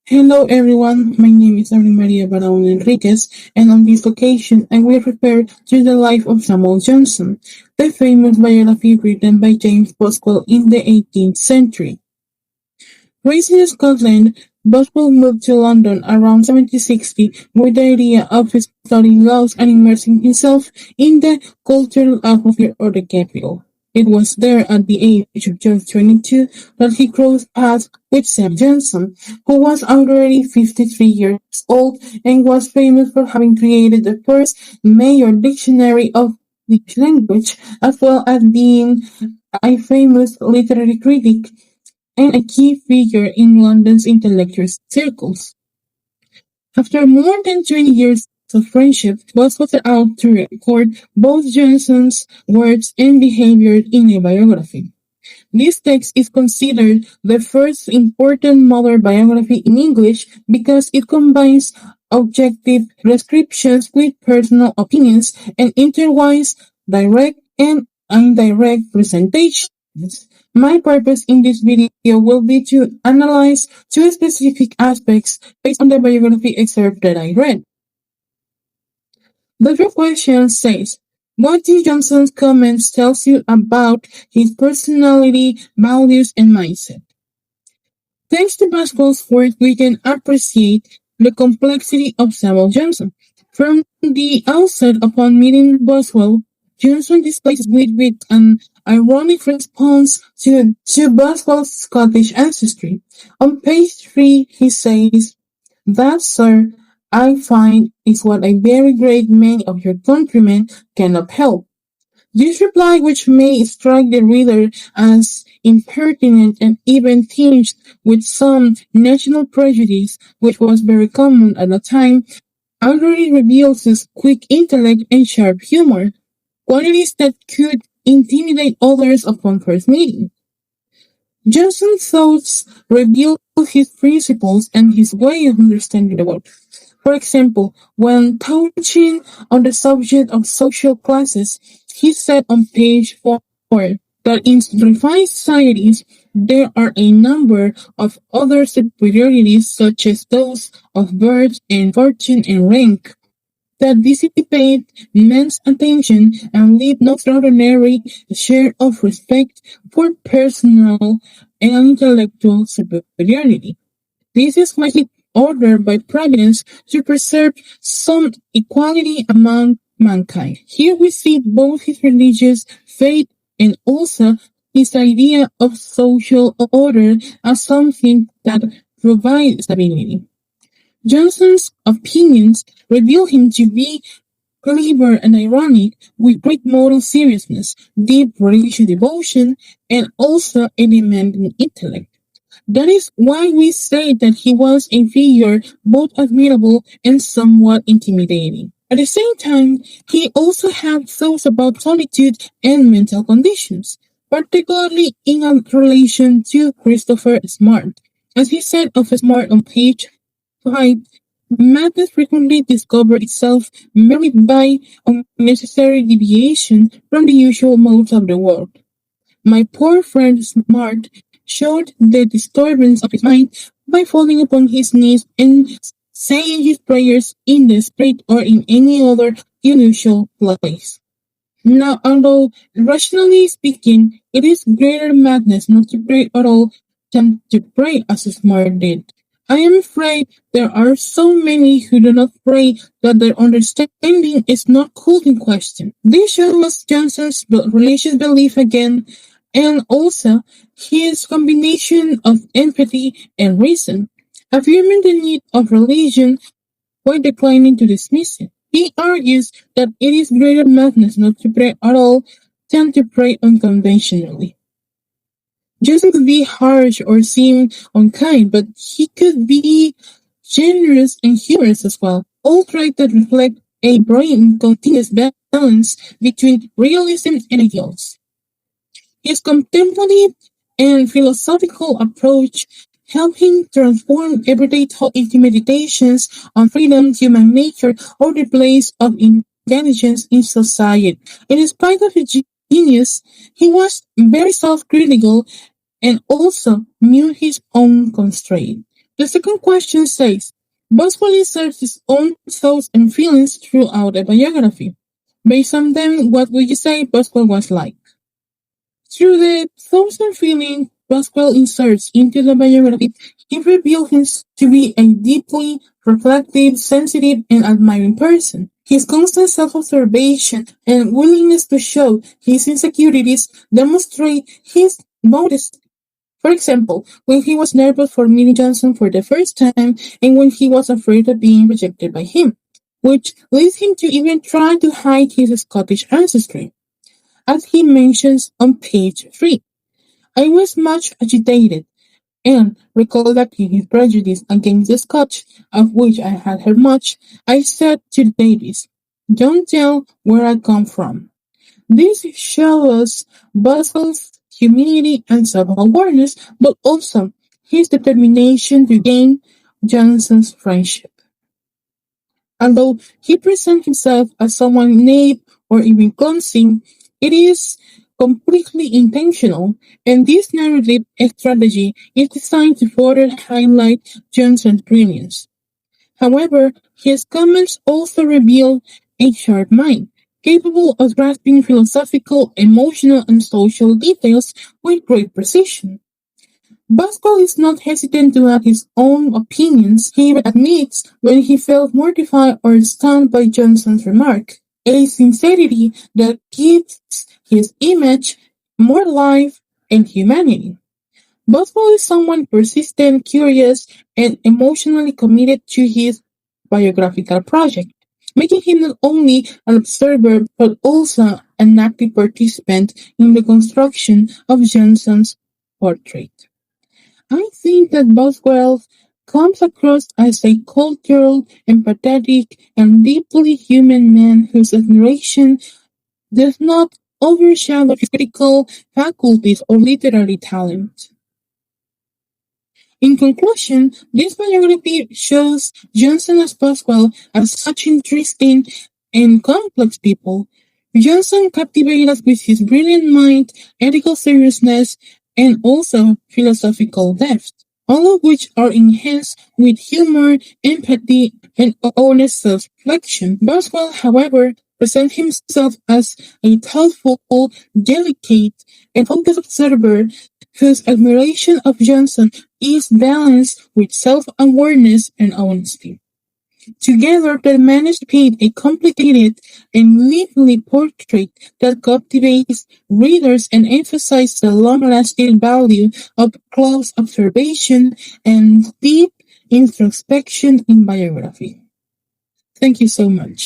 Hello everyone, my name is Ana Maria Barahona Enriquez, and on this occasion I will refer to the life of Samuel Johnson, the famous biography written by James Boswell in the 18th century. Raised in Scotland, Boswell moved to London around 1760 with the idea of studying laws and immersing himself in the cultural atmosphere of the capital. It was there at the age of just 22 that he crossed paths with Sam Johnson, who was already 53 years old and was famous for having created the first major dictionary of the language, as well as being a famous literary critic and a key figure in London's intellectual circles. After more than 20 years of friendship, Boswell set out to record both Johnson's words and behavior in a biography. This text is considered the first important modern biography in English because it combines objective descriptions with personal opinions and intertwines direct and indirect presentations. My purpose in this video will be to analyze two specific aspects based on the biography excerpt that I read. The first question says, what do Johnson's comments tell you about his personality, values, and mindset? Thanks to Boswell's work, we can appreciate the complexity of Samuel Johnson. From the outset, upon meeting Boswell, Johnson displays with an ironic response to Boswell's Scottish ancestry. On page 3, he says, that, sir, I find is what a very great many of your countrymen cannot help. This reply, which may strike the reader as impertinent and even tinged with some national prejudice, which was very common at the time, already reveals his quick intellect and sharp humor, qualities that could intimidate others upon first meeting. Johnson's thoughts reveal his principles and his way of understanding the world. For example, when touching on the subject of social classes, he said on page 4 that in refined societies there are a number of other superiorities such as those of birth and fortune and rank that dissipate men's attention and leave no extraordinary share of respect for personal and intellectual superiority. This is wisely ordered by Providence to preserve some equality among mankind. Here we see both his religious faith and also his idea of social order as something that provides stability. Johnson's opinions reveal him to be clever and ironic, with great moral seriousness, deep religious devotion, and also a demanding intellect. That is why we say that he was a figure both admirable and somewhat intimidating. At the same time, he also had thoughts about solitude and mental conditions, particularly in relation to Christopher Smart. As he said of Smart on page 5, madness frequently discovers itself married by unnecessary deviation from the usual modes of the world. My poor friend Smart showed the disturbance of his mind by falling upon his knees and saying his prayers in the street or in any other unusual place. Now, although rationally speaking, it is greater madness not to pray at all than to pray as Smart did. I am afraid there are so many who do not pray that their understanding is not called in question. This shows Johnson's religious belief again, and also his combination of empathy and reason, affirming the need of religion while declining to dismiss it. He argues that it is greater madness not to pray at all than to pray unconventionally. Johnson could be harsh or seem unkind, but he could be generous and humorous as well, all traits that reflect a brilliant continuous balance between realism and ideals. His contemplative and philosophical approach helped him transform everyday thought into meditations on freedom, human nature, or the place of intelligence in society. In spite of his genius, he was very self-critical and also knew his own constraint. The second question says, Boswell inserts his own thoughts and feelings throughout the biography. Based on them, what would you say Boswell was like? Through the thoughts and feelings Boswell inserts into the biography, he reveals himself to be a deeply reflective, sensitive, and admiring person. His constant self-observation and willingness to show his insecurities demonstrate his modesty. For example, when he was nervous for meeting Johnson for the first time and when he was afraid of being rejected by him, which leads him to even try to hide his Scottish ancestry. As he mentions on page 3, I was much agitated and recall that in his prejudice against the Scotch, of which I had heard much, I said to Davis, don't tell where I come from. This shows Boswell's humility and self-awareness, but also his determination to gain Johnson's friendship. Although he presents himself as someone naive or even clumsy, it is completely intentional, and this narrative strategy is designed to further highlight Johnson's brilliance. However, his comments also reveal a sharp mind, capable of grasping philosophical, emotional, and social details with great precision. Boswell is not hesitant to add his own opinions. He admits when he felt mortified or stunned by Johnson's remark, a sincerity that gives his image more life and humanity. Boswell is someone persistent, curious, and emotionally committed to his biographical project, making him not only an observer but also an active participant in the construction of Johnson's portrait. I think that Boswell comes across as a cultural, empathetic, and deeply human man whose admiration does not overshadow his critical faculties or literary talent. In conclusion, this biography shows Johnson as Boswell as such interesting and complex people. Johnson captivated us with his brilliant mind, ethical seriousness, and also philosophical depth, all of which are enhanced with humor, empathy, and honest self-reflection. Boswell, however, presents himself as a thoughtful, delicate, and focused observer whose admiration of Johnson is balanced with self-awareness and honesty. Together, they manage to paint a complicated and lively portrait that captivates readers and emphasizes the long-lasting value of close observation and deep introspection in biography. Thank you so much.